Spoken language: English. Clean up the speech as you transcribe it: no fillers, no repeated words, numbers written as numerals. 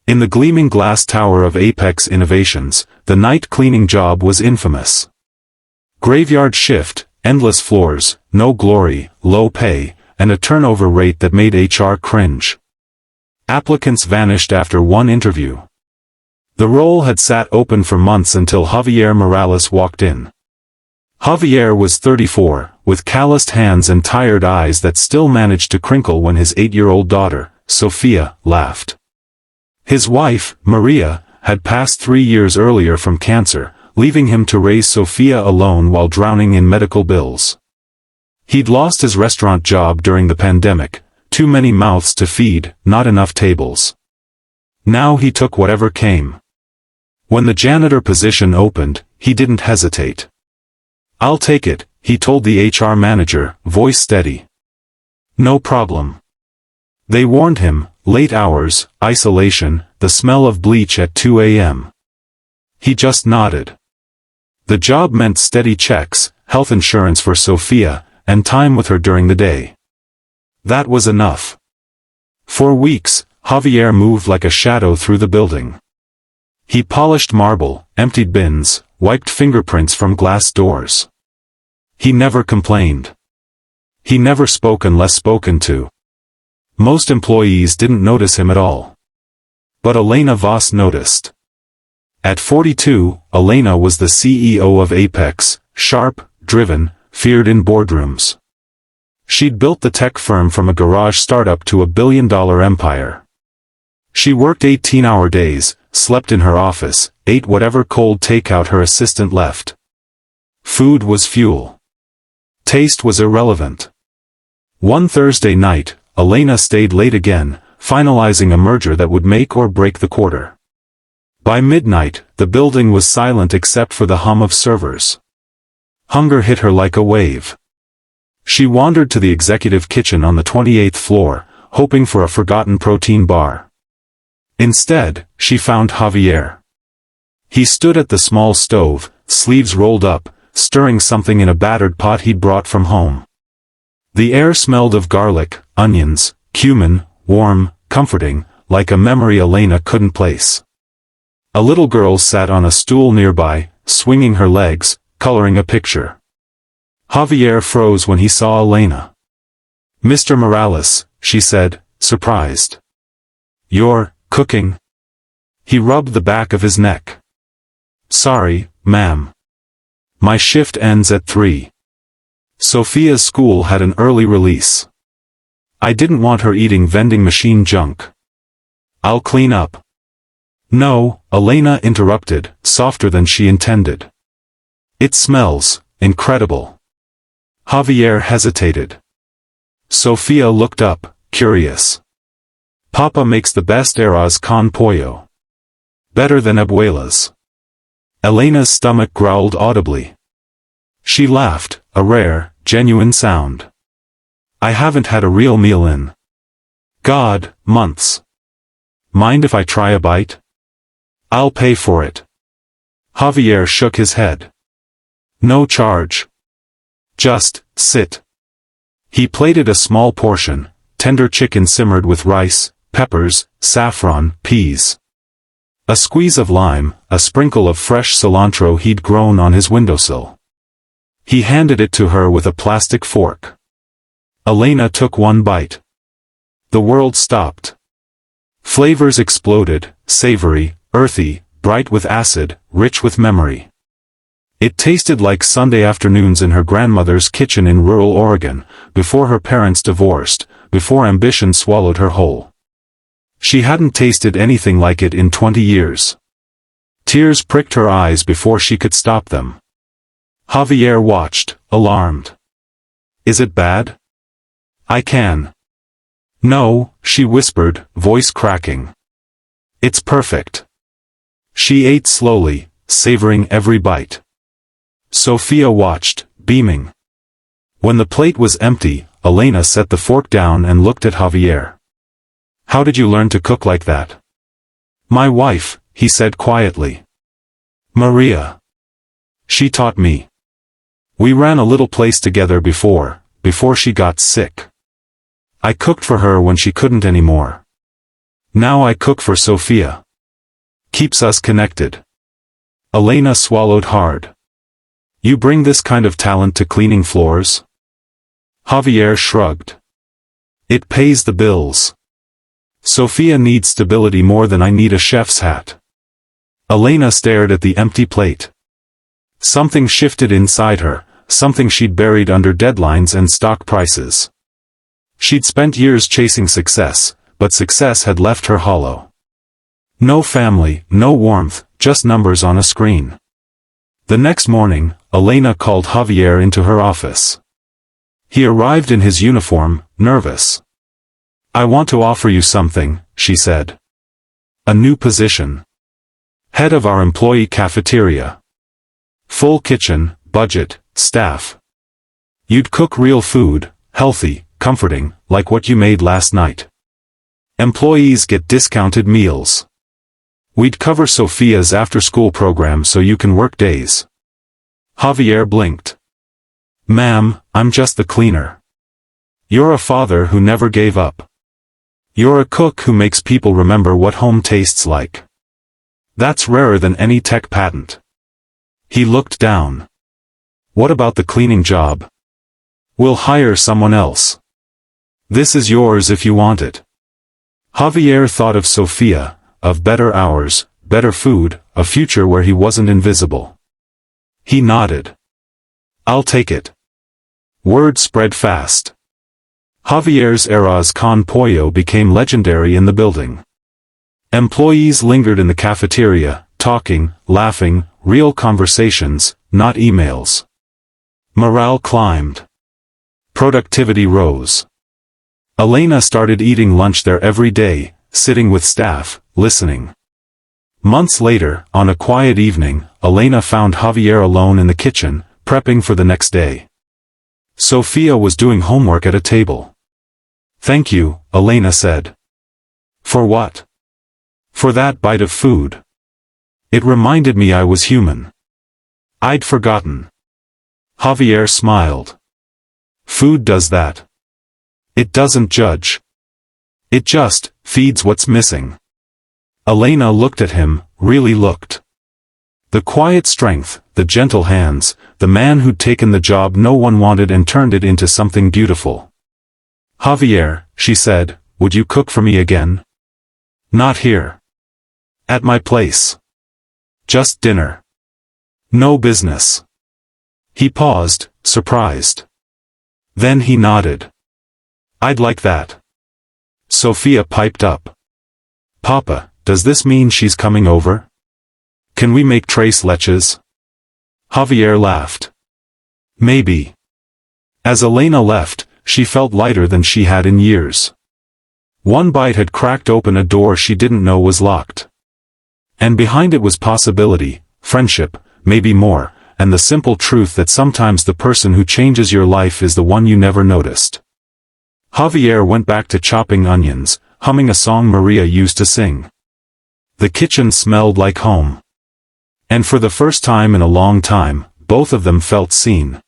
In the gleaming glass tower of Apex Innovations, the night cleaning job was infamous. Graveyard shift, endless floors, no glory, low pay, and a turnover rate that made HR cringe. Applicants vanished after one interview. The role had sat open for months until Javier Morales walked in. Javier was 34, with calloused hands and tired eyes that still managed to crinkle when his 8-year-old daughter, Sofia, laughed. His wife, Maria, had passed 3 years earlier from cancer, leaving him to raise Sofia alone while drowning in medical bills. He'd lost his restaurant job during the pandemic, too many mouths to feed, not enough tables. Now he took whatever came. When the janitor position opened, he didn't hesitate. "I'll take it," he told the HR manager, voice steady. "No problem." They warned him, late hours, isolation, the smell of bleach at 2 a.m. He just nodded. The job meant steady checks, health insurance for Sofia, and time with her during the day. That was enough. For weeks, Javier moved like a shadow through the building. He polished marble, emptied bins, wiped fingerprints from glass doors. He never complained. He never spoke unless spoken to. Most employees didn't notice him at all. But Elena Voss noticed. At 42, Elena was the CEO of Apex, sharp, driven, feared in boardrooms. She'd built the tech firm from a garage startup to a billion-dollar empire. She worked 18-hour days, slept in her office, ate whatever cold takeout her assistant left. Food was fuel. Taste was irrelevant. One Thursday night, Elena stayed late again, finalizing a merger that would make or break the quarter. By midnight, the building was silent except for the hum of servers. Hunger hit her like a wave. She wandered to the executive kitchen on the 28th floor, hoping for a forgotten protein bar. Instead, she found Javier. He stood at the small stove, sleeves rolled up, stirring something in a battered pot he'd brought from home. The air smelled of garlic, onions, cumin, warm, comforting, like a memory Elena couldn't place. A little girl sat on a stool nearby, swinging her legs, coloring a picture. Javier froze when he saw Elena. "Mr. Morales," she said, surprised. "You're cooking?" He rubbed the back of his neck. "Sorry, ma'am. My shift ends at 3. Sofia's school had an early release. I didn't want her eating vending machine junk. I'll clean up." "No," Elena interrupted, softer than she intended. "It smells incredible." Javier hesitated. Sofia looked up, curious. "Papa makes the best Arroz con Pollo. Better than Abuela's." Elena's stomach growled audibly. She laughed, a rare, genuine sound. "I haven't had a real meal in God, months. Mind if I try a bite? I'll pay for it." Javier shook his head. "No charge. Just sit." He plated a small portion, tender chicken simmered with rice, peppers, saffron, peas. A squeeze of lime, a sprinkle of fresh cilantro he'd grown on his windowsill. He handed it to her with a plastic fork. Elena took one bite. The world stopped. Flavors exploded, savory, earthy, bright with acid, rich with memory. It tasted like Sunday afternoons in her grandmother's kitchen in rural Oregon, before her parents divorced, before ambition swallowed her whole. She hadn't tasted anything like it in 20 years. Tears pricked her eyes before she could stop them. Javier watched, alarmed. "Is it bad?" "I can." "No," she whispered, voice cracking. "It's perfect." She ate slowly, savoring every bite. Sofia watched, beaming. When the plate was empty, Elena set the fork down and looked at Javier. "How did you learn to cook like that?" "My wife," he said quietly. "Maria. She taught me. We ran a little place together before she got sick. I cooked for her when she couldn't anymore." Now I cook for Sofia. Keeps us connected. Elena swallowed hard. You bring this kind of talent to cleaning floors? Javier shrugged. It pays the bills. Sofia needs stability more than I need a chef's hat. Elena stared at the empty plate. Something shifted inside her, something she'd buried under deadlines and stock prices. She'd spent years chasing success, but success had left her hollow. No family, no warmth, just numbers on a screen. The next morning, Elena called Javier into her office. He arrived in his uniform, nervous. I want to offer you something, she said. A new position. Head of our employee cafeteria. Full kitchen, budget, staff. You'd cook real food, healthy, comforting, like what you made last night. Employees get discounted meals. We'd cover Sofia's after-school program so you can work days. Javier blinked. Ma'am, I'm just the cleaner. You're a father who never gave up. You're a cook who makes people remember what home tastes like. That's rarer than any tech patent. He looked down. What about the cleaning job? We'll hire someone else. This is yours if you want it. Javier thought of Sofia, of better hours, better food, a future where he wasn't invisible. He nodded. I'll take it. Word spread fast. Javier's Arroz con Pollo became legendary in the building. Employees lingered in the cafeteria, talking, laughing, real conversations, not emails. Morale climbed. Productivity rose. Elena started eating lunch there every day, sitting with staff, listening. Months later, on a quiet evening, Elena found Javier alone in the kitchen, prepping for the next day. Sofia was doing homework at a table. Thank you, Elena said. For what? For that bite of food. It reminded me I was human. I'd forgotten. Javier smiled. Food does that. It doesn't judge. It just feeds what's missing. Elena looked at him, really looked. The quiet strength, the gentle hands, the man who'd taken the job no one wanted and turned it into something beautiful. Javier, she said, would you cook for me again? Not here. At my place. Just dinner. No business. He paused, surprised. Then he nodded. I'd like that. Sofia piped up. Papa, does this mean she's coming over? Can we make tres leches? Javier laughed. Maybe. As Elena left, she felt lighter than she had in years. One bite had cracked open a door she didn't know was locked. And behind it was possibility, friendship, maybe more, and the simple truth that sometimes the person who changes your life is the one you never noticed. Javier went back to chopping onions, humming a song Maria used to sing. The kitchen smelled like home. And for the first time in a long time, both of them felt seen.